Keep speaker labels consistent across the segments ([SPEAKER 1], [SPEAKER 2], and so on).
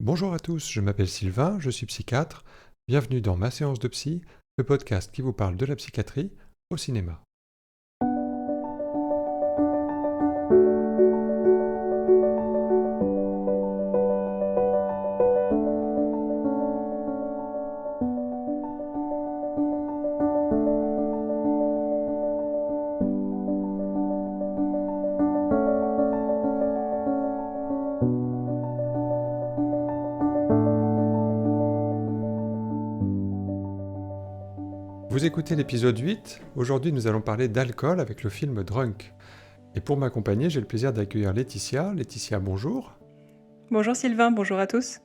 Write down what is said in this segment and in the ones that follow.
[SPEAKER 1] Bonjour à tous, je m'appelle Sylvain, je suis psychiatre. Bienvenue dans Ma séance de psy, le podcast qui vous parle de la psychiatrie au cinéma. Vous écoutez l'épisode 8. Aujourd'hui, nous allons parler d'alcool avec le film Drunk. Et pour m'accompagner, j'ai le plaisir d'accueillir Laetitia. Laetitia, bonjour.
[SPEAKER 2] Bonjour Sylvain, bonjour à tous.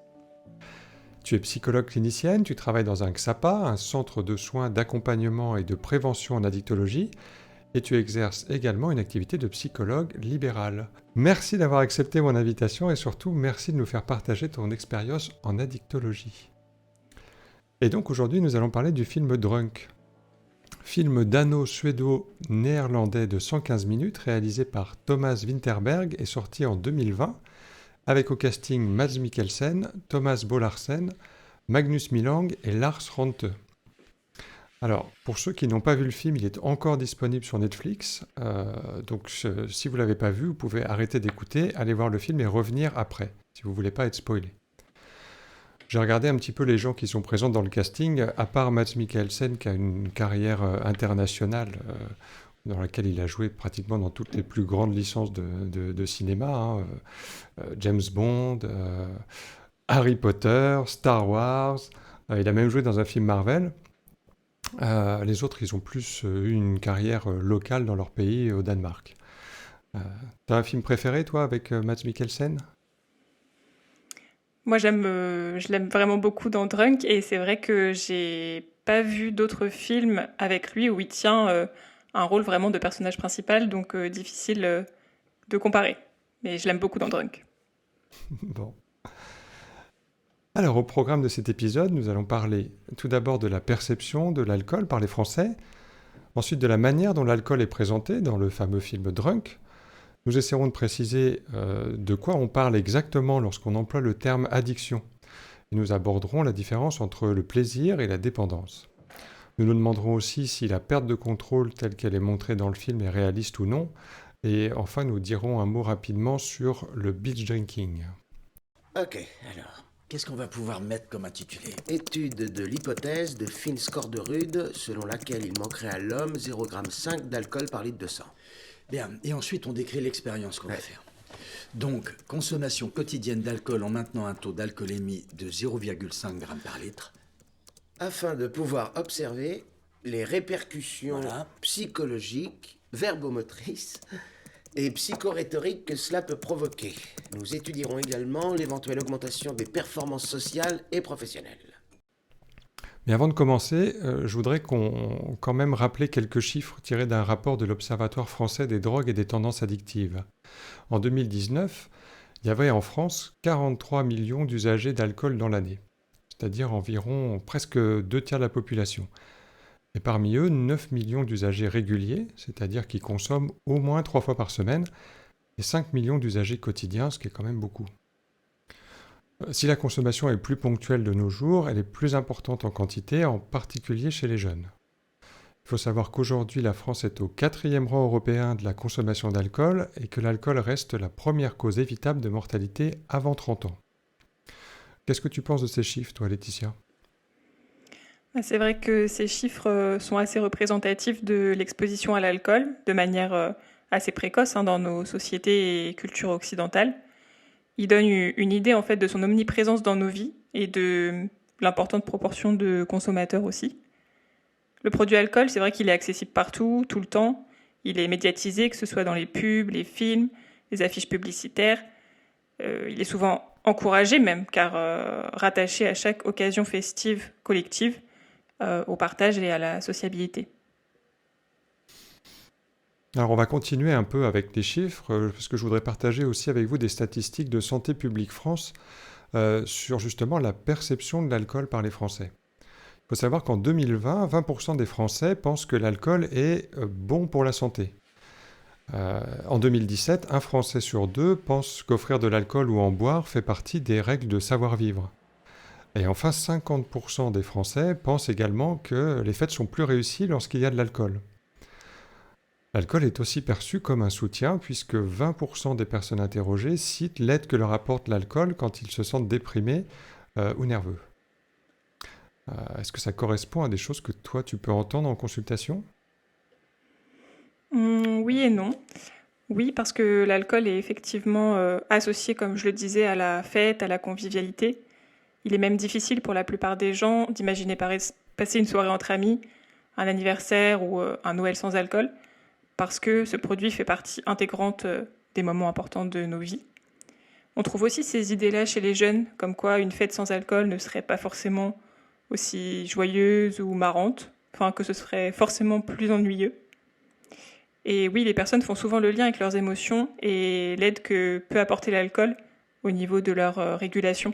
[SPEAKER 1] Tu es psychologue clinicienne, tu travailles dans un XAPA, un centre de soins d'accompagnement et de prévention en addictologie, et tu exerces également une activité de psychologue libéral. Merci d'avoir accepté mon invitation et surtout merci de nous faire partager ton expérience en addictologie. Et donc aujourd'hui, nous allons parler du film Drunk. Film dano-suédo-néerlandais de 115 minutes réalisé par Thomas Winterberg et sorti en 2020 avec au casting Mads Mikkelsen, Thomas Bo Larsen, Magnus Millang et Lars Ranthe. Alors, pour ceux qui n'ont pas vu le film, il est encore disponible sur Netflix. Donc, si vous ne l'avez pas vu, vous pouvez arrêter d'écouter, aller voir le film et revenir après, si vous ne voulez pas être spoilé. J'ai regardé un petit peu les gens qui sont présents dans le casting, à part Mads Mikkelsen qui a une carrière internationale dans laquelle il a joué pratiquement dans toutes les plus grandes licences de cinéma. James Bond, Harry Potter, Star Wars. Il a même joué dans un film Marvel. Les autres, ils ont plus eu une carrière locale dans leur pays, au Danemark. T'as un film préféré, toi, avec Mads Mikkelsen ?
[SPEAKER 2] Moi je l'aime vraiment beaucoup dans Drunk et c'est vrai que j'ai pas vu d'autres films avec lui où il tient un rôle vraiment de personnage principal, donc difficile de comparer. Mais je l'aime beaucoup dans Drunk.
[SPEAKER 1] Bon. Alors, au programme de cet épisode, nous allons parler tout d'abord de la perception de l'alcool par les Français, ensuite de la manière dont l'alcool est présenté dans le fameux film Drunk. Nous essaierons de préciser de quoi on parle exactement lorsqu'on emploie le terme addiction. Et nous aborderons la différence entre le plaisir et la dépendance. Nous nous demanderons aussi si la perte de contrôle telle qu'elle est montrée dans le film est réaliste ou non. Et enfin, nous dirons un mot rapidement sur le binge drinking.
[SPEAKER 3] Ok, alors, qu'est-ce qu'on va pouvoir mettre comme intitulé ? Étude de l'hypothèse de Finn Skårderud, selon laquelle il manquerait à l'homme 0,5 g d'alcool par litre de sang.
[SPEAKER 4] Bien, et ensuite on décrit l'expérience qu'on va faire. Donc, consommation quotidienne d'alcool en maintenant un taux d'alcoolémie de 0,5 g par litre.
[SPEAKER 3] Afin de pouvoir observer les répercussions
[SPEAKER 4] Voilà.
[SPEAKER 3] psychologiques, verbomotrices et psychorhétoriques que cela peut provoquer. Nous étudierons également l'éventuelle augmentation des performances sociales et professionnelles.
[SPEAKER 1] Mais avant de commencer, je voudrais quand même rappeler quelques chiffres tirés d'un rapport de l'Observatoire français des drogues et des tendances addictives. En 2019, il y avait en France 43 millions d'usagers d'alcool dans l'année, c'est-à-dire environ presque 2 tiers de la population. Et parmi eux, 9 millions d'usagers réguliers, c'est-à-dire qui consomment au moins 3 fois par semaine, et 5 millions d'usagers quotidiens, ce qui est quand même beaucoup. Si la consommation est plus ponctuelle de nos jours, elle est plus importante en quantité, en particulier chez les jeunes. Il faut savoir qu'aujourd'hui, la France est au 4e rang européen de la consommation d'alcool et que l'alcool reste la première cause évitable de mortalité avant 30 ans. Qu'est-ce que tu penses de ces chiffres, toi, Laetitia ?
[SPEAKER 2] C'est vrai que ces chiffres sont assez représentatifs de l'exposition à l'alcool, de manière assez précoce dans nos sociétés et cultures occidentales. Il donne une idée en fait de son omniprésence dans nos vies et de l'importante proportion de consommateurs aussi. Le produit alcool, c'est vrai qu'il est accessible partout, tout le temps. Il est médiatisé, que ce soit dans les pubs, les films, les affiches publicitaires. Il est souvent encouragé même, car rattaché à chaque occasion festive collective, au partage et à la sociabilité.
[SPEAKER 1] Alors on va continuer un peu avec les chiffres, parce que je voudrais partager aussi avec vous des statistiques de Santé publique France sur justement la perception de l'alcool par les Français. Il faut savoir qu'en 2020, 20% des Français pensent que l'alcool est bon pour la santé. En 2017, un Français sur deux pense qu'offrir de l'alcool ou en boire fait partie des règles de savoir-vivre. Et enfin, 50% des Français pensent également que les fêtes sont plus réussies lorsqu'il y a de l'alcool. L'alcool est aussi perçu comme un soutien puisque 20% des personnes interrogées citent l'aide que leur apporte l'alcool quand ils se sentent déprimés ou nerveux. Est-ce que ça correspond à des choses que toi tu peux entendre en consultation ?
[SPEAKER 2] Oui et non. Oui, parce que l'alcool est effectivement associé, comme je le disais, à la fête, à la convivialité. Il est même difficile pour la plupart des gens d'imaginer passer une soirée entre amis, un anniversaire ou un Noël sans alcool, parce que ce produit fait partie intégrante des moments importants de nos vies. On trouve aussi ces idées-là chez les jeunes, comme quoi une fête sans alcool ne serait pas forcément aussi joyeuse ou marrante, enfin que ce serait forcément plus ennuyeux. Et oui, les personnes font souvent le lien avec leurs émotions et l'aide que peut apporter l'alcool au niveau de leur régulation.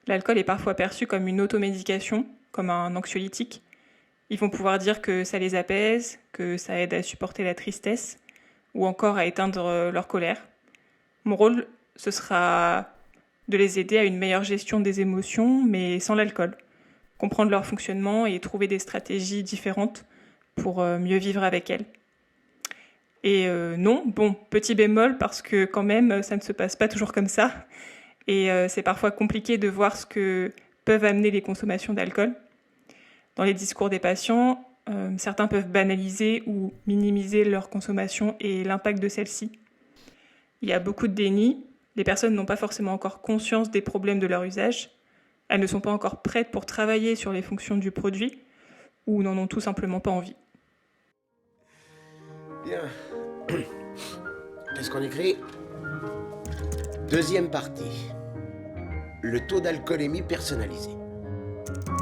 [SPEAKER 2] L'alcool est parfois perçu comme une automédication, comme un anxiolytique. Ils vont pouvoir dire que ça les apaise, que ça aide à supporter la tristesse ou encore à éteindre leur colère. Mon rôle, ce sera de les aider à une meilleure gestion des émotions, mais sans l'alcool. Comprendre leur fonctionnement et trouver des stratégies différentes pour mieux vivre avec elles. Et non, bon, petit bémol, parce que quand même, ça ne se passe pas toujours comme ça. Et c'est parfois compliqué de voir ce que peuvent amener les consommations d'alcool. Dans les discours des patients, certains peuvent banaliser ou minimiser leur consommation et l'impact de celle-ci. Il y a beaucoup de déni. Les personnes n'ont pas forcément encore conscience des problèmes de leur usage. Elles ne sont pas encore prêtes pour travailler sur les fonctions du produit ou n'en ont tout simplement pas envie.
[SPEAKER 3] Bien. Qu'est-ce qu'on écrit ? Deuxième partie. Le taux d'alcoolémie personnalisé.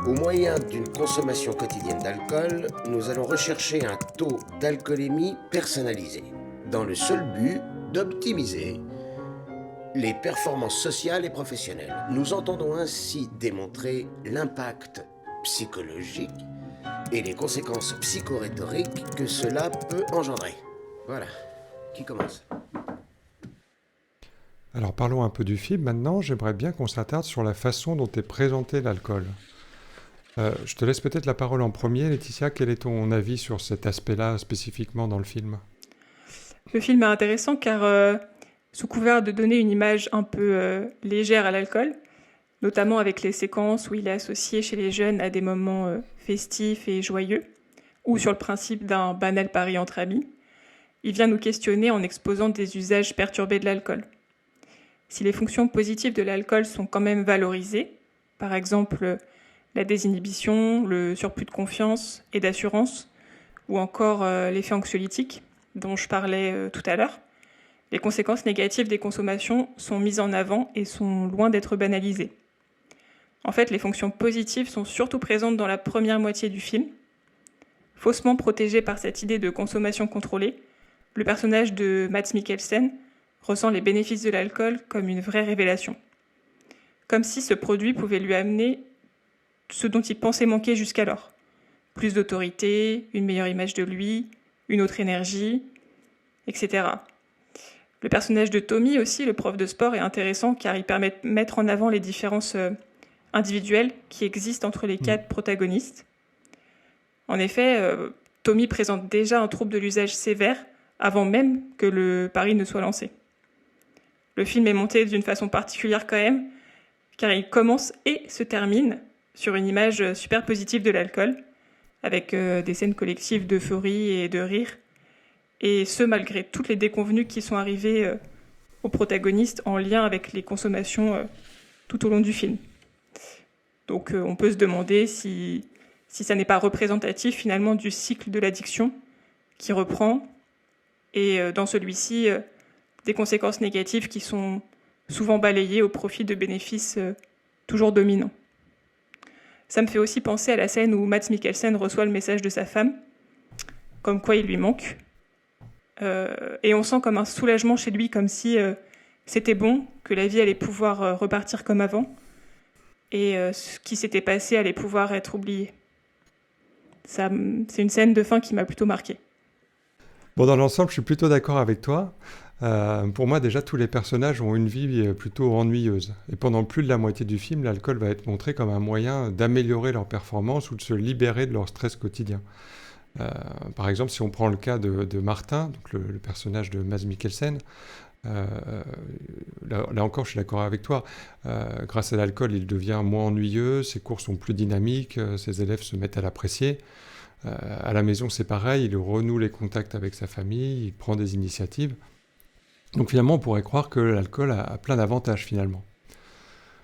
[SPEAKER 3] Au moyen d'une consommation quotidienne d'alcool, nous allons rechercher un taux d'alcoolémie personnalisé, dans le seul but d'optimiser les performances sociales et professionnelles. Nous entendons ainsi démontrer l'impact psychologique et les conséquences psychorhétoriques que cela peut engendrer. Voilà. Qui commence ?
[SPEAKER 1] Alors parlons un peu du film maintenant. J'aimerais bien qu'on s'attarde sur la façon dont est présenté l'alcool. Je te laisse peut-être la parole en premier, Laetitia. Quel est ton avis sur cet aspect-là spécifiquement dans le film ?
[SPEAKER 2] Le film est intéressant car sous couvert de donner une image un peu légère à l'alcool, notamment avec les séquences où il est associé chez les jeunes à des moments festifs et joyeux, ou sur le principe d'un banal pari entre amis, il vient nous questionner en exposant des usages perturbés de l'alcool. Si les fonctions positives de l'alcool sont quand même valorisées, par exemple la désinhibition, le surplus de confiance et d'assurance, ou encore l'effet anxiolytique dont je parlais tout à l'heure, les conséquences négatives des consommations sont mises en avant et sont loin d'être banalisées. En fait, les fonctions positives sont surtout présentes dans la première moitié du film. Faussement protégé par cette idée de consommation contrôlée, le personnage de Mads Mikkelsen ressent les bénéfices de l'alcool comme une vraie révélation. Comme si ce produit pouvait lui amener ce dont il pensait manquer jusqu'alors. Plus d'autorité, une meilleure image de lui, une autre énergie, etc. Le personnage de Tommy aussi, le prof de sport, est intéressant car il permet de mettre en avant les différences individuelles qui existent entre les quatre protagonistes. En effet, Tommy présente déjà un trouble de l'usage sévère avant même que le pari ne soit lancé. Le film est monté d'une façon particulière quand même, car il commence et se termine sur une image super positive de l'alcool, avec des scènes collectives d'euphorie et de rire, et ce malgré toutes les déconvenues qui sont arrivées aux protagonistes en lien avec les consommations tout au long du film. Donc on peut se demander si ça n'est pas représentatif finalement du cycle de l'addiction qui reprend, et dans celui-ci, des conséquences négatives qui sont souvent balayées au profit de bénéfices toujours dominants. Ça me fait aussi penser à la scène où Mads Mikkelsen reçoit le message de sa femme, comme quoi il lui manque. Et on sent comme un soulagement chez lui, comme si c'était bon, que la vie allait pouvoir repartir comme avant, et ce qui s'était passé allait pouvoir être oublié. C'est une scène de fin qui m'a plutôt marquée.
[SPEAKER 1] Bon, dans l'ensemble, je suis plutôt d'accord avec toi. Pour moi, déjà, tous les personnages ont une vie plutôt ennuyeuse. Et pendant plus de la moitié du film, l'alcool va être montré comme un moyen d'améliorer leur performance ou de se libérer de leur stress quotidien. Euh, Par exemple, si on prend le cas de Martin, donc le personnage de Mads Mikkelsen, euh, là encore, je suis d'accord avec toi. Grâce à l'alcool, il devient moins ennuyeux, ses cours sont plus dynamiques, ses élèves se mettent à l'apprécier. À la maison, c'est pareil, il renoue les contacts avec sa famille, il prend des initiatives. Donc finalement, on pourrait croire que l'alcool a plein d'avantages finalement.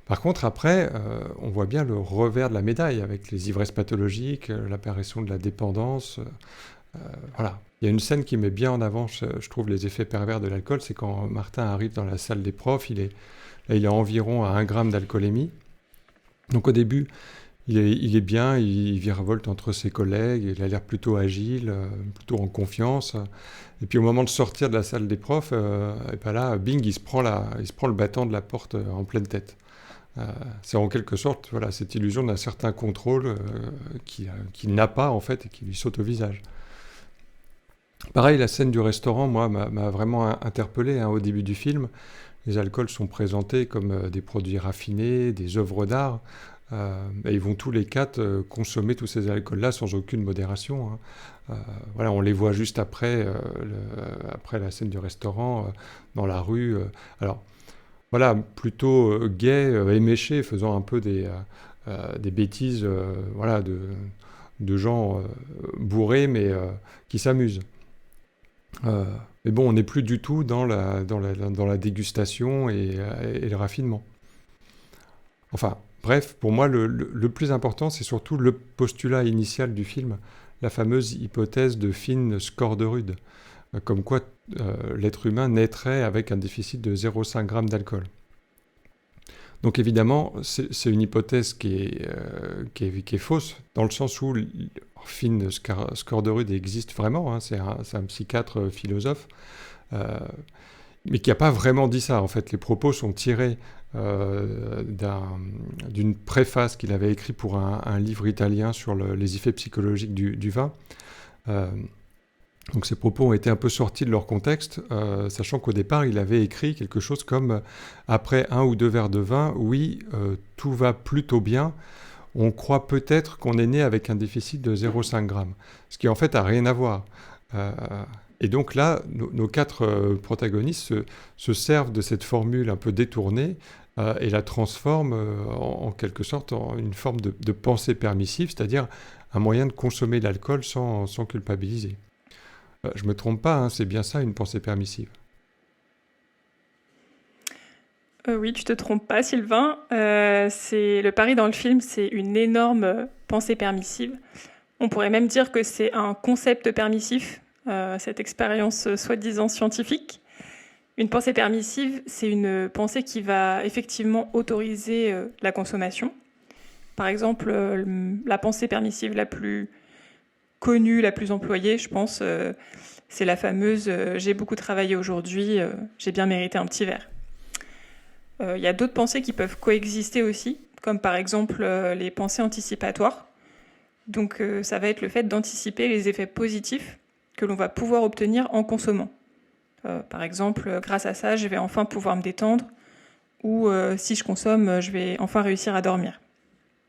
[SPEAKER 1] Par contre, après, on voit bien le revers de la médaille avec les ivresses pathologiques, l'apparition de la dépendance. Voilà. Il y a une scène qui met bien en avant, je trouve, les effets pervers de l'alcool, c'est quand Martin arrive dans la salle des profs, il est environ à 1 gramme d'alcoolémie. Donc au début, il est bien, il virevolte entre ses collègues, il a l'air plutôt agile, plutôt en confiance. Et puis au moment de sortir de la salle des profs, et ben là, bing, il se prend le battant de la porte en pleine tête. C'est en quelque sorte voilà, cette illusion d'un certain contrôle qu'il n'a pas en fait et qui lui saute au visage. Pareil, la scène du restaurant, moi, m'a vraiment interpellé au début du film. Les alcools sont présentés comme des produits raffinés, des œuvres d'art. Et ils vont tous les 4 consommer tous ces alcools-là sans aucune modération. Voilà, on les voit juste après, après la scène du restaurant, dans la rue. Alors, voilà, plutôt gai, éméché, faisant un peu des bêtises voilà, de gens bourrés, mais qui s'amusent. Mais bon, on n'est plus du tout dans la dégustation et le raffinement. Enfin, bref, pour moi, le plus important, c'est surtout le postulat initial du film, la fameuse hypothèse de Finn Skårderud, comme quoi l'être humain naîtrait avec un déficit de 0,5 g d'alcool. Donc évidemment, c'est une hypothèse qui est fausse, dans le sens où Finn Skårderud existe vraiment, c'est un psychiatre philosophe, mais qui n'a pas vraiment dit ça. En fait, les propos sont tirés d'une préface qu'il avait écrite pour un livre italien sur les effets psychologiques du vin. Donc ces propos ont été un peu sortis de leur contexte, sachant qu'au départ, il avait écrit quelque chose comme « Après 1 ou 2 verres de vin, oui, tout va plutôt bien. On croit peut-être qu'on est né avec un déficit de 0,5 g. » Ce qui en fait n'a rien à voir. Et donc là, nos 4 protagonistes se servent de cette formule un peu détournée et la transforment en quelque sorte en une forme de pensée permissive, c'est-à-dire un moyen de consommer l'alcool sans culpabiliser. Je me trompe pas, c'est bien ça une pensée permissive.
[SPEAKER 2] Oui, tu te trompes pas, Sylvain. C'est le pari dans le film, c'est une énorme pensée permissive. On pourrait même dire que c'est un concept permissif, cette expérience soi-disant scientifique. Une pensée permissive, c'est une pensée qui va effectivement autoriser la consommation. Par exemple, la pensée permissive la plus connue, la plus employée, je pense, c'est la fameuse « j'ai beaucoup travaillé aujourd'hui, j'ai bien mérité un petit verre ». Il y a d'autres pensées qui peuvent coexister aussi, comme par exemple les pensées anticipatoires. Donc ça va être le fait d'anticiper les effets positifs que l'on va pouvoir obtenir en consommant. Par exemple, grâce à ça, je vais enfin pouvoir me détendre, ou si je consomme, je vais enfin réussir à dormir.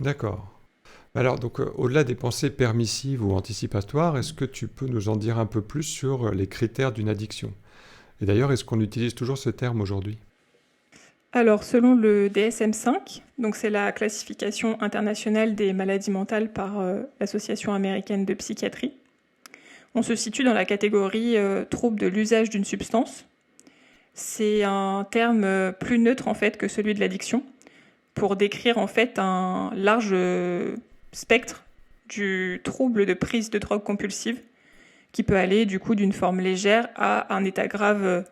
[SPEAKER 1] D'accord. Alors, donc, au-delà des pensées permissives ou anticipatoires, est-ce que tu peux nous en dire un peu plus sur les critères d'une addiction ? Et d'ailleurs, est-ce qu'on utilise toujours ce terme aujourd'hui ?
[SPEAKER 2] Alors, selon le DSM-5, donc c'est la classification internationale des maladies mentales par l'Association américaine de psychiatrie, on se situe dans la catégorie trouble de l'usage d'une substance. C'est un terme plus neutre en fait que celui de l'addiction, pour décrire en fait un large spectre du trouble de prise de drogue compulsive, qui peut aller du coup d'une forme légère à un état grave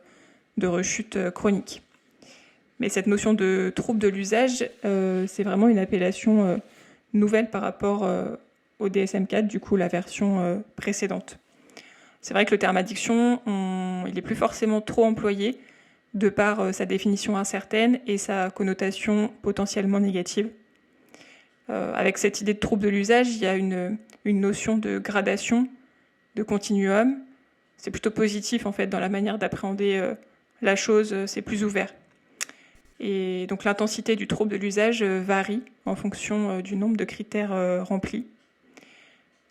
[SPEAKER 2] de rechute chronique. Mais cette notion de trouble de l'usage, c'est vraiment une appellation nouvelle par rapport au DSM-4, du coup la version précédente. C'est vrai que le terme addiction, il n'est plus forcément trop employé, de par sa définition incertaine et sa connotation potentiellement négative. Avec cette idée de trouble de l'usage, il y a une notion de gradation, de continuum, c'est plutôt positif en fait dans la manière d'appréhender la chose, c'est plus ouvert. Et donc l'intensité du trouble de l'usage varie en fonction du nombre de critères remplis.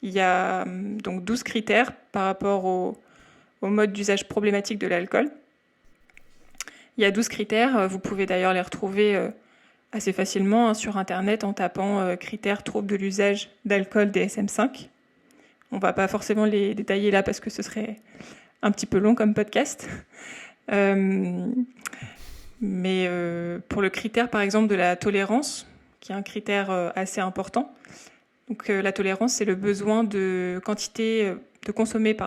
[SPEAKER 2] Il y a donc 12 critères par rapport au mode d'usage problématique de l'alcool. Il y a 12 critères, vous pouvez d'ailleurs les retrouver assez facilement sur Internet en tapant critères troubles de l'usage d'alcool DSM-5. On ne va pas forcément les détailler là parce que ce serait un petit peu long comme podcast. Mais pour le critère par exemple de la tolérance, qui est un critère assez important, donc la tolérance c'est le besoin de consommer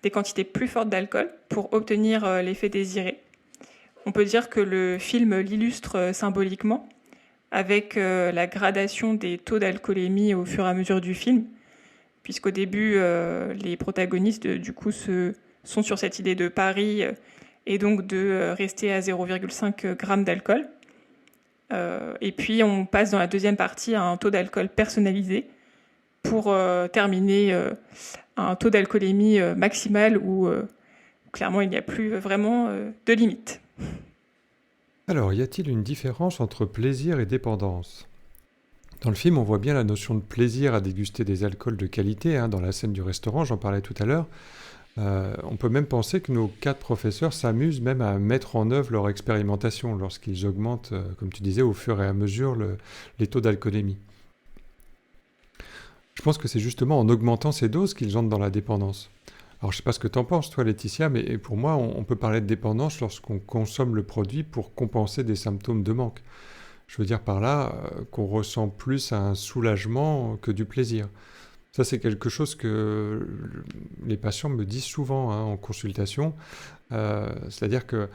[SPEAKER 2] des quantités plus fortes d'alcool pour obtenir l'effet désiré. On peut dire que le film l'illustre symboliquement avec la gradation des taux d'alcoolémie au fur et à mesure du film, puisqu'au début, les protagonistes du coup sont sur cette idée de pari et donc de rester à 0,5 g d'alcool. Et puis on passe dans la deuxième partie à un taux d'alcool personnalisé pour terminer à un taux d'alcoolémie maximal où clairement il n'y a plus vraiment de limite.
[SPEAKER 1] Alors, y a-t-il une différence entre plaisir et dépendance ? Dans le film, on voit bien la notion de plaisir à déguster des alcools de qualité, dans la scène du restaurant, j'en parlais tout à l'heure. On peut même penser que nos 4 professeurs s'amusent même à mettre en œuvre leur expérimentation lorsqu'ils augmentent, comme tu disais, au fur et à mesure les taux d'alcoolémie. Je pense que c'est justement en augmentant ces doses qu'ils entrent dans la dépendance. Alors je ne sais pas ce que tu en penses, toi Laetitia, mais pour moi, on peut parler de dépendance lorsqu'on consomme le produit pour compenser des symptômes de manque. Je veux dire par là qu'on ressent plus un soulagement que du plaisir. Ça, c'est quelque chose que les patients me disent souvent en consultation. C'est-à-dire que,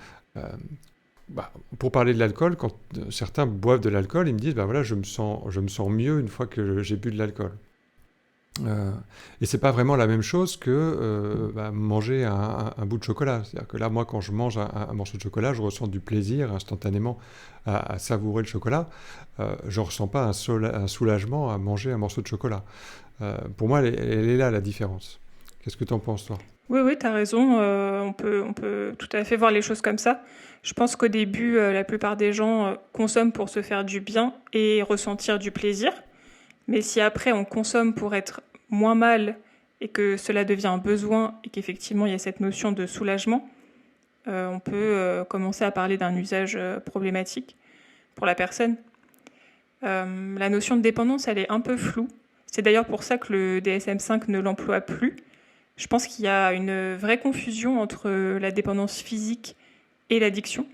[SPEAKER 1] pour parler de l'alcool, quand certains boivent de l'alcool, ils me disent, voilà, je me sens mieux une fois que j'ai bu de l'alcool. Et c'est pas vraiment la même chose que manger un bout de chocolat. C'est-à-dire que là, moi, quand je mange un morceau de chocolat, je ressens du plaisir instantanément à savourer le chocolat. Je ne ressens pas un soulagement à manger un morceau de chocolat. Pour moi, elle est là, la différence. Qu'est-ce que tu en penses, toi ?
[SPEAKER 2] Oui, tu as raison. On peut tout à fait voir les choses comme ça. Je pense qu'au début, la plupart des gens consomment pour se faire du bien et ressentir du plaisir. Mais si après on consomme pour être moins mal et que cela devient un besoin et qu'effectivement il y a cette notion de soulagement, on peut commencer à parler d'un usage problématique pour la personne. La notion de dépendance, elle est un peu floue. C'est d'ailleurs pour ça que le DSM-5 ne l'emploie plus. Je pense qu'il y a une vraie confusion entre la dépendance physique et l'addiction.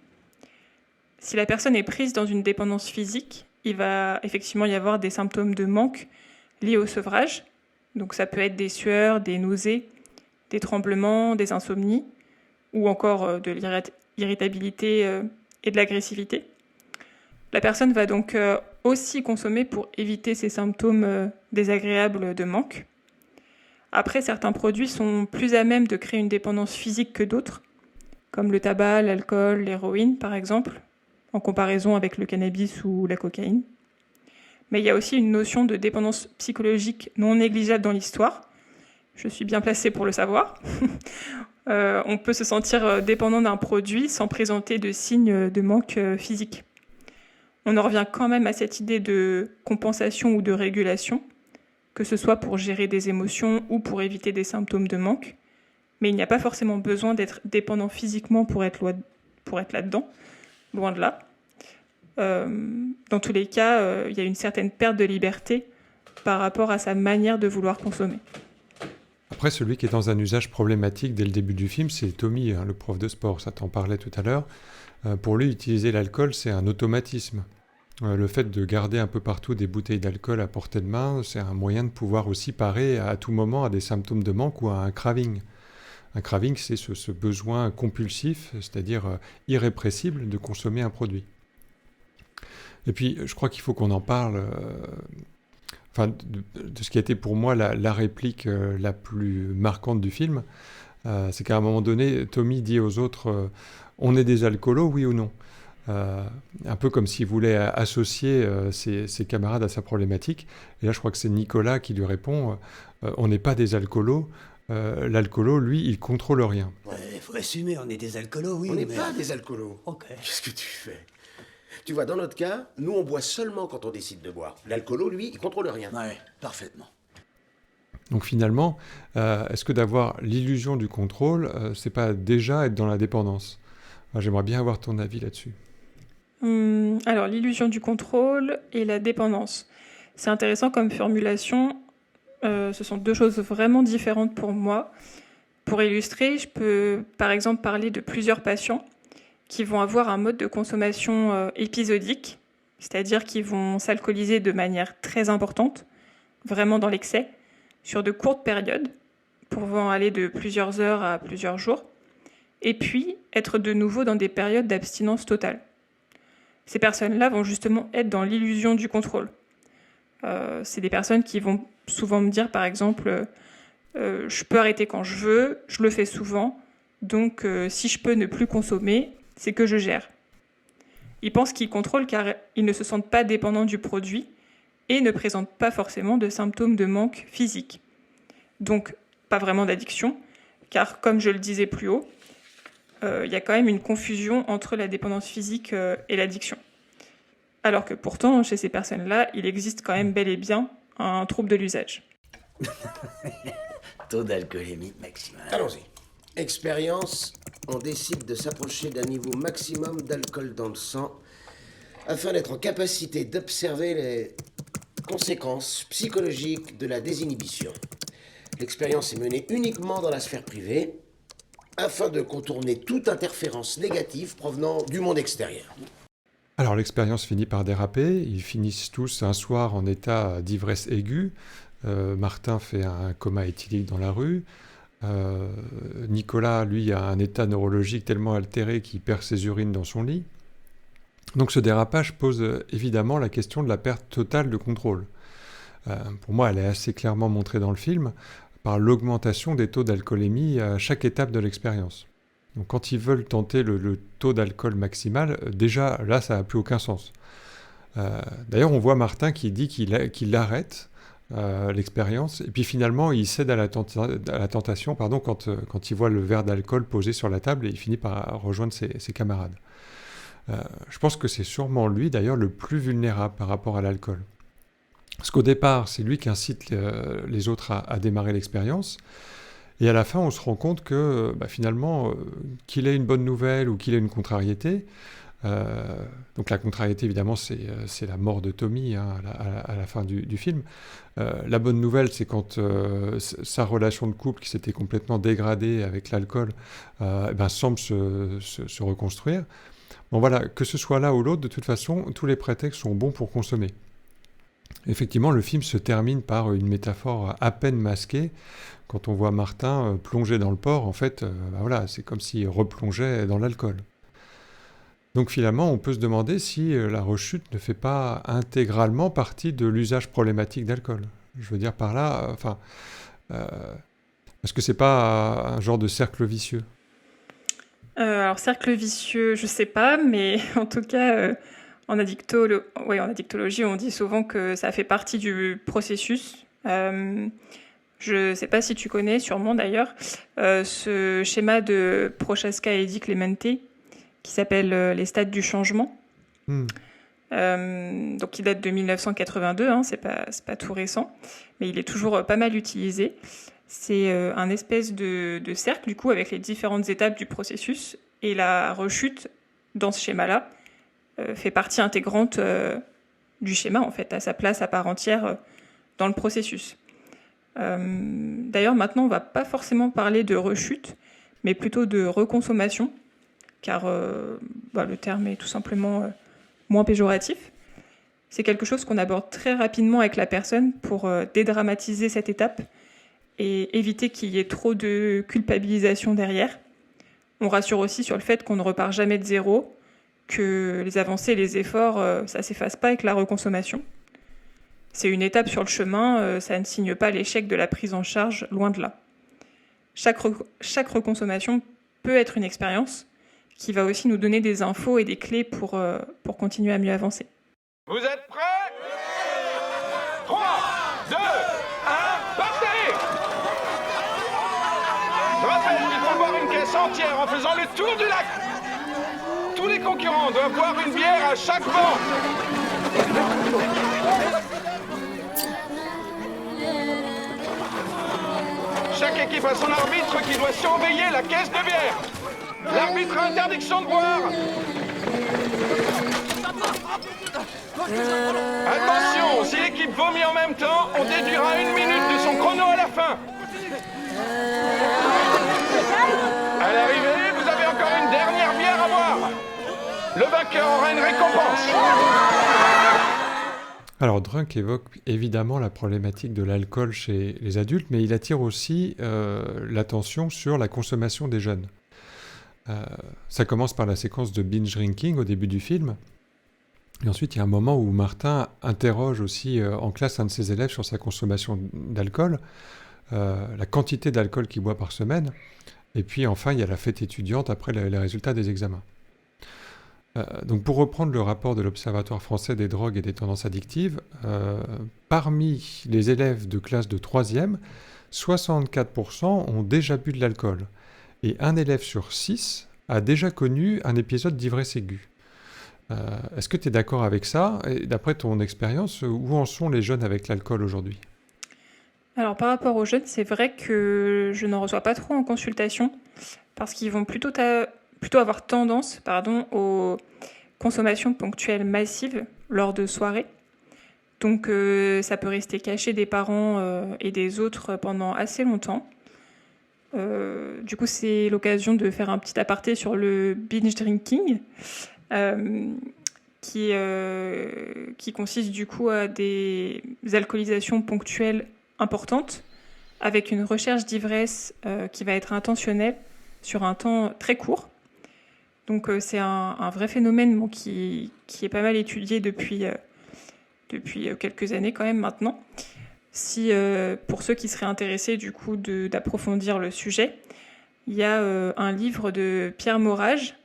[SPEAKER 2] Si la personne est prise dans une dépendance physique, il va effectivement y avoir des symptômes de manque liés au sevrage. Donc ça peut être des sueurs, des nausées, des tremblements, des insomnies, ou encore de l'irritabilité et de l'agressivité. La personne va donc aussi consommer pour éviter ces symptômes désagréables de manque. Après, certains produits sont plus à même de créer une dépendance physique que d'autres, comme le tabac, l'alcool, l'héroïne par exemple, en comparaison avec le cannabis ou la cocaïne. Mais il y a aussi une notion de dépendance psychologique non négligeable dans l'histoire. Je suis bien placée pour le savoir. On peut se sentir dépendant d'un produit sans présenter de signes de manque physique. On en revient quand même à cette idée de compensation ou de régulation, que ce soit pour gérer des émotions ou pour éviter des symptômes de manque. Mais il n'y a pas forcément besoin d'être dépendant physiquement pour être là-dedans. Loin de là. Dans tous les cas, il y a une certaine perte de liberté par rapport à sa manière de vouloir consommer.
[SPEAKER 1] Après, celui qui est dans un usage problématique dès le début du film, c'est Tommy, le prof de sport, ça t'en parlait tout à l'heure. Pour lui, utiliser l'alcool, c'est un automatisme. Le fait de garder un peu partout des bouteilles d'alcool à portée de main, c'est un moyen de pouvoir aussi parer à tout moment à des symptômes de manque ou à un craving. Un craving, c'est ce besoin compulsif, c'est-à-dire irrépressible de consommer un produit. Et puis, je crois qu'il faut qu'on en parle, de ce qui a été pour moi la réplique la plus marquante du film. C'est qu'à un moment donné, Tommy dit aux autres on est des alcoolos, oui ou non ? Un peu comme s'il voulait associer ses camarades à sa problématique. Et là, je crois que c'est Nicolas qui lui répond on n'est pas des alcoolos, L'alcoolo, lui, il contrôle rien.
[SPEAKER 5] Faut assumer, on est des alcoolos, oui.
[SPEAKER 3] On n'est
[SPEAKER 5] mais-
[SPEAKER 3] pas des alcoolos.
[SPEAKER 5] Ok.
[SPEAKER 3] Qu'est-ce que tu fais? Tu vois, dans notre cas, nous, on boit seulement quand on décide de boire. L'alcoolo, lui, il contrôle rien.
[SPEAKER 5] Ouais, parfaitement.
[SPEAKER 1] Donc finalement, est-ce que d'avoir l'illusion du contrôle, c'est pas déjà être dans la dépendance? J'aimerais bien avoir ton avis là-dessus.
[SPEAKER 2] Alors, l'illusion du contrôle et la dépendance. C'est intéressant comme formulation. Ce sont deux choses vraiment différentes pour moi. Pour illustrer, je peux par exemple parler de plusieurs patients qui vont avoir un mode de consommation épisodique, c'est-à-dire qu'ils vont s'alcooliser de manière très importante, vraiment dans l'excès, sur de courtes périodes, pouvant aller de plusieurs heures à plusieurs jours, et puis être de nouveau dans des périodes d'abstinence totale. Ces personnes-là vont justement être dans l'illusion du contrôle. C'est des personnes qui vont souvent me dire, par exemple, je peux arrêter quand je veux, je le fais souvent, donc si je peux ne plus consommer, c'est que je gère. Ils pensent qu'ils contrôlent car ils ne se sentent pas dépendants du produit et ne présentent pas forcément de symptômes de manque physique. Donc, pas vraiment d'addiction, car comme je le disais plus haut, il y a quand même une confusion entre la dépendance physique et l'addiction. Alors que pourtant, chez ces personnes-là, il existe quand même bel et bien un trouble de l'usage.
[SPEAKER 5] Taux d'alcoolémie maximal.
[SPEAKER 3] Allons-y. Expérience, on décide de s'approcher d'un niveau maximum d'alcool dans le sang afin d'être en capacité d'observer les conséquences psychologiques de la désinhibition. L'expérience est menée uniquement dans la sphère privée afin de contourner toute interférence négative provenant du monde extérieur.
[SPEAKER 1] Alors l'expérience finit par déraper, ils finissent tous un soir en état d'ivresse aiguë. Martin fait un coma éthylique dans la rue. Nicolas, lui, a un état neurologique tellement altéré qu'il perd ses urines dans son lit. Donc ce dérapage pose évidemment la question de la perte totale de contrôle. Pour moi, elle est assez clairement montrée dans le film par l'augmentation des taux d'alcoolémie à chaque étape de l'expérience. Donc quand ils veulent tenter le taux d'alcool maximal, déjà là, ça n'a plus aucun sens. D'ailleurs, on voit Martin qui dit qu'il arrête l'expérience, et puis finalement, il cède à la tentation quand il voit le verre d'alcool posé sur la table, et il finit par rejoindre ses camarades. Je pense que c'est sûrement lui, d'ailleurs, le plus vulnérable par rapport à l'alcool. Parce qu'au départ, c'est lui qui incite les autres à démarrer l'expérience. Et à la fin, on se rend compte que finalement, qu'il ait une bonne nouvelle ou qu'il ait une contrariété, donc la contrariété, évidemment, c'est la mort de Tommy à la fin du film. La bonne nouvelle, c'est quand sa relation de couple qui s'était complètement dégradée avec l'alcool semble se reconstruire. Bon voilà, que ce soit l'un ou l'autre, de toute façon, tous les prétextes sont bons pour consommer. Effectivement, le film se termine par une métaphore à peine masquée. Quand on voit Martin plonger dans le porc, en fait, c'est comme s'il replongeait dans l'alcool. Donc finalement, on peut se demander si la rechute ne fait pas intégralement partie de l'usage problématique d'alcool. Je veux dire par là, est-ce que c'est pas un genre de cercle vicieux ?
[SPEAKER 2] Alors, cercle vicieux, je sais pas, mais en tout cas, en addictologie, on dit souvent que ça fait partie du processus. Je sais pas si tu connais, sûrement d'ailleurs, ce schéma de Prochaska et Di Clemente qui s'appelle les stades du changement. Donc, il date de 1982, c'est pas tout récent, mais il est toujours pas mal utilisé. C'est un espèce de cercle, du coup, avec les différentes étapes du processus. Et la rechute, dans ce schéma-là, fait partie intégrante du schéma, en fait, à sa place à part entière dans le processus. D'ailleurs, maintenant, on ne va pas forcément parler de rechute, mais plutôt de reconsommation, car le terme est tout simplement moins péjoratif. C'est quelque chose qu'on aborde très rapidement avec la personne pour dédramatiser cette étape et éviter qu'il y ait trop de culpabilisation derrière. On rassure aussi sur le fait qu'on ne repart jamais de zéro, que les avancées et les efforts, ça ne s'efface pas avec la reconsommation. C'est une étape sur le chemin, ça ne signe pas l'échec de la prise en charge, loin de là. Chaque reconsommation peut être une expérience qui va aussi nous donner des infos et des clés pour continuer à mieux avancer.
[SPEAKER 6] Vous êtes prêts ? 3, 2, 1, partez ! bière en faisant le tour du lac. Tous les concurrents doivent boire une bière à chaque banc. Chaque équipe a son arbitre qui doit surveiller la caisse de bière. L'arbitre a interdiction de boire. Attention, si l'équipe vomit en même temps, on déduira 1 minute de son chrono à la fin. À l'arrivée, vous avez encore une dernière bière à boire. Le vainqueur aura une récompense.
[SPEAKER 1] Alors, Drunk évoque évidemment la problématique de l'alcool chez les adultes, mais il attire aussi l'attention sur la consommation des jeunes. Ça commence par la séquence de binge drinking au début du film. Et ensuite, il y a un moment où Martin interroge aussi en classe un de ses élèves sur sa consommation d'alcool, la quantité d'alcool qu'il boit par semaine. Et puis enfin, il y a la fête étudiante après les résultats des examens. Donc pour reprendre le rapport de l'Observatoire français des drogues et des tendances addictives, parmi les élèves de classe de 3e, 64% ont déjà bu de l'alcool. Et un élève sur 6 a déjà connu un épisode d'ivresse aiguë. Est-ce que tu es d'accord avec ça? Et d'après ton expérience, où en sont les jeunes avec l'alcool aujourd'hui?
[SPEAKER 2] Alors par rapport aux jeunes, c'est vrai que je n'en reçois pas trop en consultation parce qu'ils vont plutôt avoir tendance aux consommations ponctuelles massives lors de soirées. Donc ça peut rester caché des parents et des autres pendant assez longtemps. Du coup, c'est l'occasion de faire un petit aparté sur le binge drinking, qui consiste du coup à des alcoolisations ponctuelles importantes, avec une recherche d'ivresse qui va être intentionnelle sur un temps très court. Donc c'est un vrai phénomène qui est pas mal étudié depuis quelques années quand même maintenant. Si, pour ceux qui seraient intéressés du coup d'approfondir le sujet, il y a un livre de Pierre Morage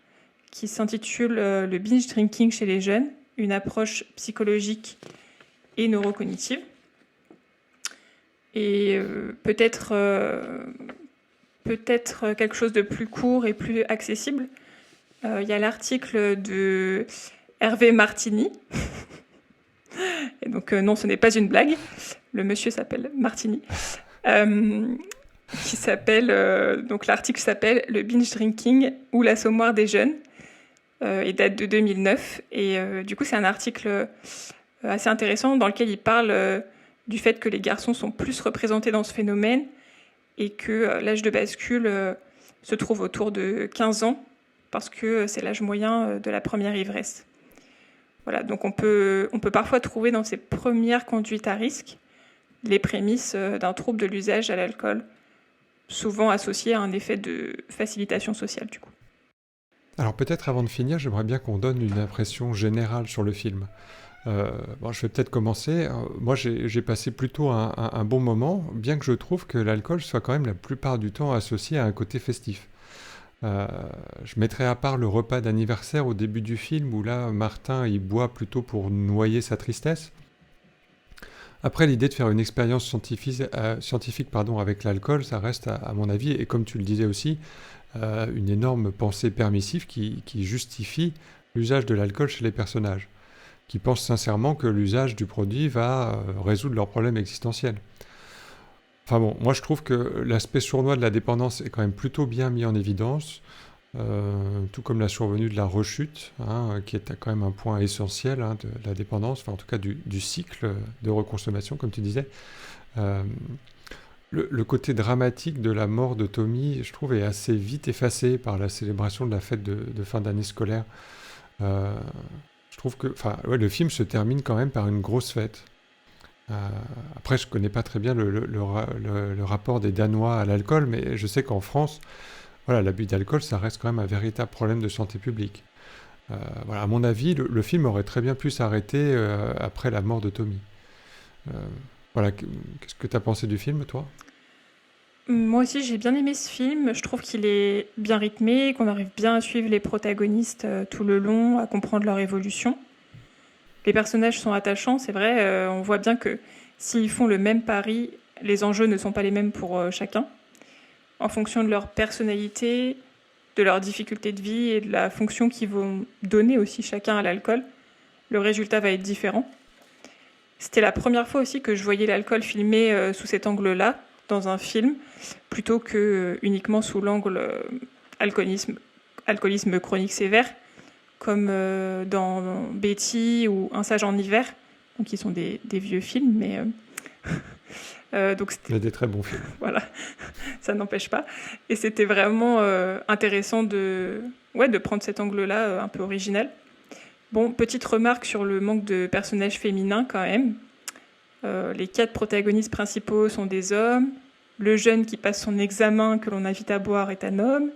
[SPEAKER 2] qui s'intitule Le binge drinking chez les jeunes, une approche psychologique et neurocognitive. Et peut-être quelque chose de plus court et plus accessible. Il y a l'article de Hervé Martini. Et donc non, ce n'est pas une blague. Le monsieur s'appelle Martini. Donc l'article s'appelle Le binge drinking ou l'assommoir des jeunes. Et date de 2009. Et du coup, c'est un article assez intéressant dans lequel il parle du fait que les garçons sont plus représentés dans ce phénomène et que l'âge de bascule se trouve autour de 15 ans parce que c'est l'âge moyen de la première ivresse. Voilà, donc on peut parfois trouver dans ces premières conduites à risque les prémices d'un trouble de l'usage à l'alcool, souvent associé à un effet de facilitation sociale du coup.
[SPEAKER 1] Alors peut-être avant de finir, j'aimerais bien qu'on donne une impression générale sur le film. Je vais peut-être commencer. Moi, j'ai passé plutôt un bon moment, bien que je trouve que l'alcool soit quand même la plupart du temps associé à un côté festif. Je mettrai à part le repas d'anniversaire au début du film, où là, Martin, il boit plutôt pour noyer sa tristesse. Après, l'idée de faire une expérience scientifique avec l'alcool, ça reste, à mon avis, et comme tu le disais aussi, une énorme pensée permissive qui justifie l'usage de l'alcool chez les personnages, qui pensent sincèrement que l'usage du produit va résoudre leurs problèmes existentiels. Enfin bon, moi je trouve que l'aspect sournois de la dépendance est quand même plutôt bien mis en évidence, tout comme la survenue de la rechute, qui est quand même un point essentiel de la dépendance, enfin en tout cas du cycle de reconsommation, comme tu disais. Le côté dramatique de la mort de Tommy, je trouve, est assez vite effacé par la célébration de la fête de fin d'année scolaire. Je trouve que le film se termine quand même par une grosse fête. Après, je ne connais pas très bien le rapport des Danois à l'alcool, mais je sais qu'en France, l'abus d'alcool, ça reste quand même un véritable problème de santé publique. À mon avis, le film aurait très bien pu s'arrêter après la mort de Tommy. Qu'est-ce que tu as pensé du film, toi ?
[SPEAKER 2] Moi aussi, j'ai bien aimé ce film. Je trouve qu'il est bien rythmé, qu'on arrive bien à suivre les protagonistes tout le long, à comprendre leur évolution. Les personnages sont attachants, c'est vrai. On voit bien que s'ils font le même pari, les enjeux ne sont pas les mêmes pour chacun. En fonction de leur personnalité, de leurs difficultés de vie et de la fonction qu'ils vont donner aussi chacun à l'alcool, le résultat va être différent. C'était la première fois aussi que je voyais l'alcool filmé sous cet angle-là, dans un film, plutôt que uniquement sous l'angle alcoolisme chronique sévère, comme dans Betty ou Un sage en hiver, donc qui sont des vieux films, mais donc
[SPEAKER 1] Il y a des très bons films.
[SPEAKER 2] voilà, ça n'empêche pas. Et c'était vraiment intéressant de prendre cet angle-là un peu original. Bon, petite remarque sur le manque de personnages féminins quand même. Les 4 protagonistes principaux sont des hommes. Le jeune qui passe son examen que l'on invite à boire est un homme.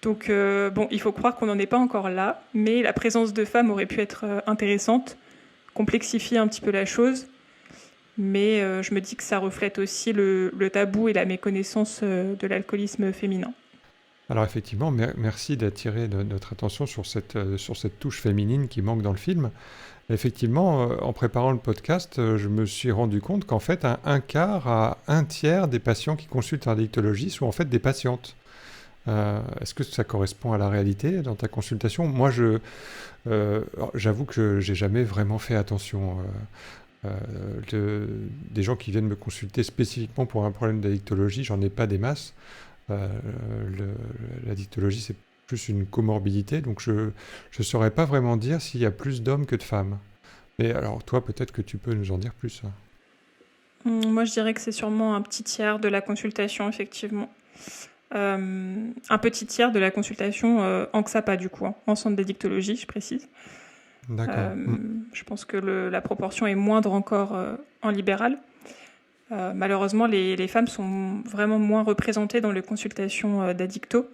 [SPEAKER 2] Donc il faut croire qu'on n'en est pas encore là, mais la présence de femmes aurait pu être intéressante, complexifier un petit peu la chose. Mais je me dis que ça reflète aussi le tabou et la méconnaissance de l'alcoolisme féminin.
[SPEAKER 1] Alors effectivement, merci d'attirer notre attention sur cette touche féminine qui manque dans le film. Effectivement, en préparant le podcast, je me suis rendu compte qu'en fait, un quart à un tiers des patients qui consultent en addictologie sont en fait des patientes. Est-ce que ça correspond à la réalité dans ta consultation ? Moi, j'avoue que j'ai jamais vraiment fait attention. Des gens qui viennent me consulter spécifiquement pour un problème d'addictologie, j'en ai pas des masses. L'addictologie, c'est plus une comorbidité, donc je ne saurais pas vraiment dire s'il y a plus d'hommes que de femmes. Mais alors, toi, peut-être que tu peux nous en dire plus.
[SPEAKER 2] Moi, je dirais que c'est sûrement un petit tiers de la consultation, effectivement. Un petit tiers de la consultation en XAPA, du coup, en centre d'addictologie, je précise.
[SPEAKER 1] D'accord.
[SPEAKER 2] Je pense que la proportion est moindre encore en libéral. Malheureusement, les femmes sont vraiment moins représentées dans les consultations d'addicto.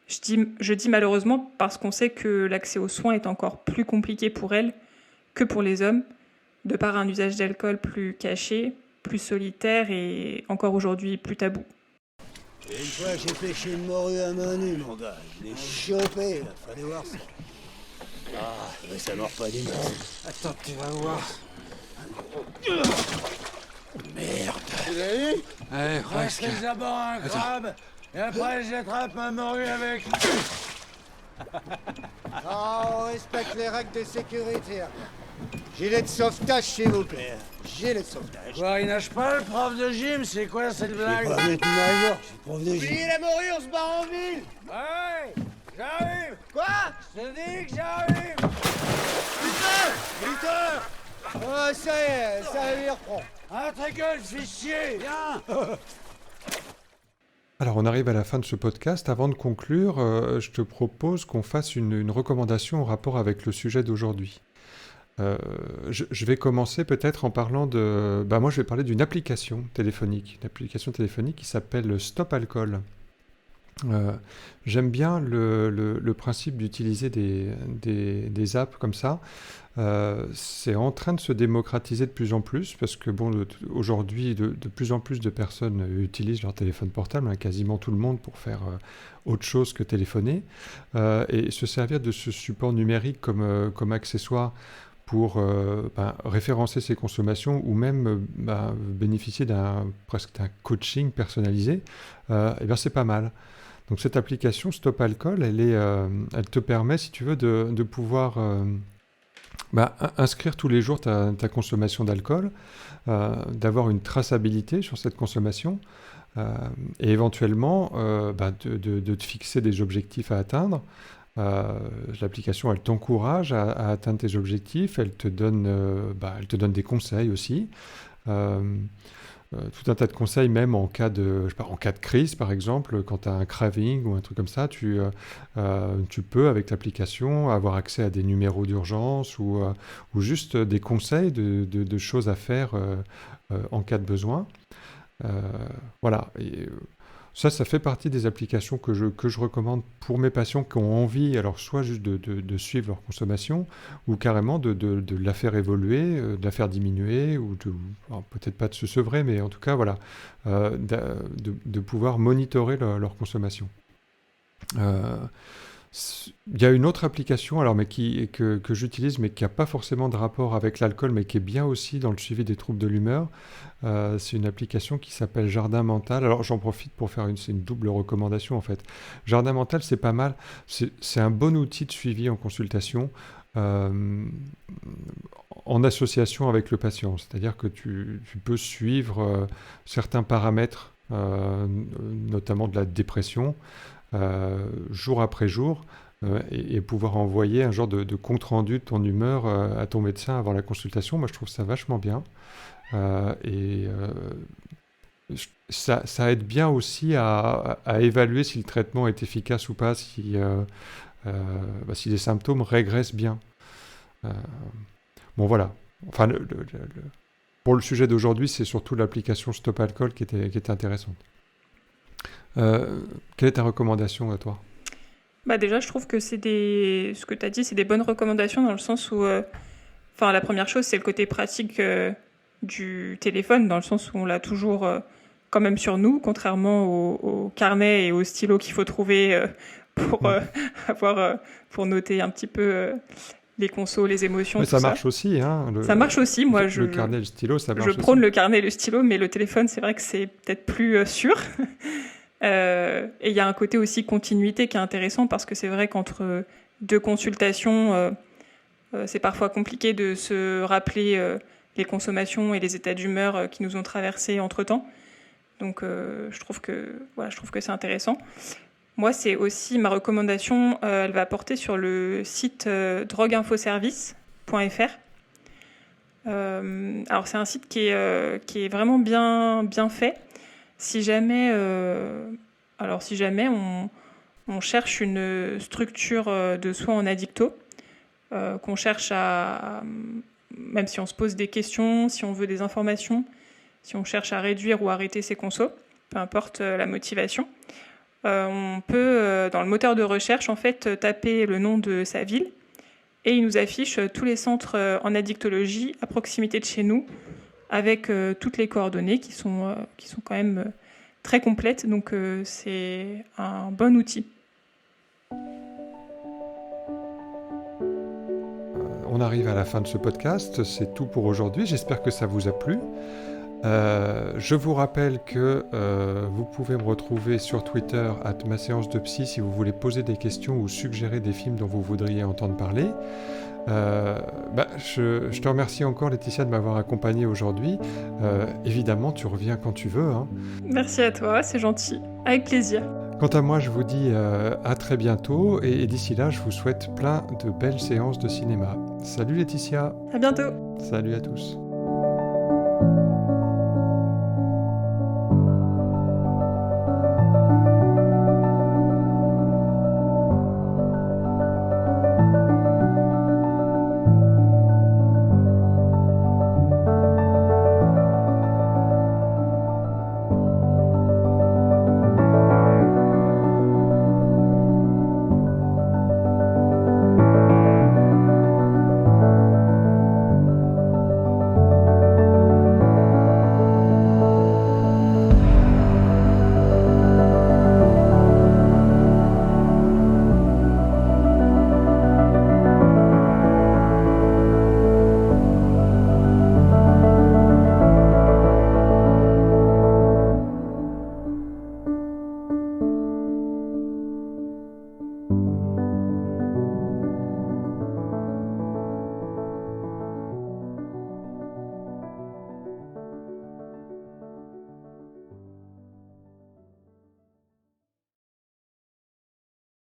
[SPEAKER 2] Je dis malheureusement parce qu'on sait que l'accès aux soins est encore plus compliqué pour elles que pour les hommes, de par un usage d'alcool plus caché, plus solitaire et encore aujourd'hui plus tabou.
[SPEAKER 7] Et une fois, j'ai pêché une morue à main nue, mon gars. Je l'ai chopé, là. Fallait voir ça. Ah, mais ça mord pas des masses. Attends, tu vas voir. Merde. Tu l'as eu?
[SPEAKER 8] Ouais, presque.
[SPEAKER 7] Je d'abord un crabe, et après j'attrape un morue avec. On respecte les règles de sécurité. Gilet de sauvetage, s'il vous plaît. Gilet de sauvetage.
[SPEAKER 8] Quoi, il nage pas, le prof de gym? C'est quoi cette blague?
[SPEAKER 7] Je vais pas mettre une nageur, je suis prof de gym.
[SPEAKER 8] Oubliez la morue, on se barre en ville! Ouais! J'arrive!
[SPEAKER 7] Quoi?
[SPEAKER 8] Je te dis que j'arrive!
[SPEAKER 7] Putain! Oh, ça y est, ça y reprend.
[SPEAKER 8] Ah, ta gueule, fais chier! Viens!
[SPEAKER 1] Alors, on arrive à la fin de ce podcast. Avant de conclure, je te propose qu'on fasse une recommandation en rapport avec le sujet d'aujourd'hui. Je vais commencer peut-être en parlant de... moi, je vais parler d'une application téléphonique. Une application téléphonique qui s'appelle Stop Alcool. J'aime bien le principe d'utiliser des apps comme ça. C'est en train de se démocratiser de plus en plus parce que aujourd'hui, de plus en plus de personnes utilisent leur téléphone portable, quasiment tout le monde, pour faire autre chose que téléphoner. Et se servir de ce support numérique comme accessoire pour référencer ses consommations ou même bénéficier presque d'un coaching personnalisé, c'est pas mal. Donc cette application Stop Alcool, elle te permet, si tu veux, de pouvoir inscrire tous les jours ta consommation d'alcool, d'avoir une traçabilité sur cette consommation et éventuellement de te fixer des objectifs à atteindre. L'application, elle t'encourage à atteindre tes objectifs, elle te donne des conseils aussi. Tout un tas de conseils, même en cas de crise, par exemple, quand tu as un craving ou un truc comme ça, tu peux, avec l'application, avoir accès à des numéros d'urgence ou juste des conseils de choses à faire en cas de besoin. Voilà. Et, ça fait partie des applications que je recommande pour mes patients qui ont envie, alors soit juste de suivre leur consommation, ou carrément de la faire évoluer, de la faire diminuer, ou peut-être pas de se sevrer, mais en tout cas, voilà, de pouvoir monitorer leur consommation. Il y a une autre application alors, que j'utilise, mais qui n'a pas forcément de rapport avec l'alcool, mais qui est bien aussi dans le suivi des troubles de l'humeur. C'est une application qui s'appelle Jardin Mental. Alors j'en profite pour faire c'est une double recommandation en fait. Jardin Mental, c'est pas mal. C'est un bon outil de suivi en consultation. En association avec le patient. C'est-à-dire que tu peux suivre certains paramètres, notamment de la dépression, jour après jour, et pouvoir envoyer un genre de compte-rendu de ton humeur à ton médecin avant la consultation. Moi, je trouve ça vachement bien. Ça aide bien aussi à évaluer si le traitement est efficace ou pas, si les symptômes régressent bien. Bon, voilà. Enfin, pour le sujet d'aujourd'hui, c'est surtout l'application Stop Alcool qui était intéressante. Quelle est ta recommandation à toi ?
[SPEAKER 2] Déjà, je trouve que ce que tu as dit, c'est des bonnes recommandations dans le sens où, la première chose, c'est le côté pratique du téléphone, dans le sens où on l'a toujours quand même sur nous, contrairement au carnet et au stylo qu'il faut trouver pour noter un petit peu les consos, les émotions.
[SPEAKER 1] Mais ça marche aussi.
[SPEAKER 2] Ça marche aussi. Moi,
[SPEAKER 1] le carnet et le stylo, ça marche aussi.
[SPEAKER 2] Je prône le carnet et le stylo, mais le téléphone, c'est vrai que c'est peut-être plus sûr. Et il y a un côté aussi continuité qui est intéressant parce que c'est vrai qu'entre deux consultations, c'est parfois compliqué de se rappeler les consommations et les états d'humeur qui nous ont traversés entre-temps. Donc, je trouve que c'est intéressant. Moi, c'est aussi ma recommandation, elle va porter sur le site drogueinfoservice.fr. Alors, c'est un site qui est vraiment bien fait. Si jamais on cherche une structure de soins en addicto, qu'on cherche même si on se pose des questions, si on veut des informations, si on cherche à réduire ou arrêter ses consos, peu importe la motivation, on peut, dans le moteur de recherche, en fait, taper le nom de sa ville et il nous affiche tous les centres en addictologie à proximité de chez nous avec toutes les coordonnées qui sont quand même très complètes. Donc, c'est un bon outil.
[SPEAKER 1] On arrive à la fin de ce podcast. C'est tout pour aujourd'hui. J'espère que ça vous a plu. Je vous rappelle que vous pouvez me retrouver sur Twitter @maséancedepsy si vous voulez poser des questions ou suggérer des films dont vous voudriez entendre parler. Je te remercie encore Laetitia de m'avoir accompagné aujourd'hui. Évidemment, tu reviens quand tu veux.
[SPEAKER 2] Merci à toi, c'est gentil. Avec plaisir.
[SPEAKER 1] Quant à moi, je vous dis à très bientôt et d'ici là, je vous souhaite plein de belles séances de cinéma. Salut Laetitia.
[SPEAKER 2] À bientôt.
[SPEAKER 1] Salut à tous.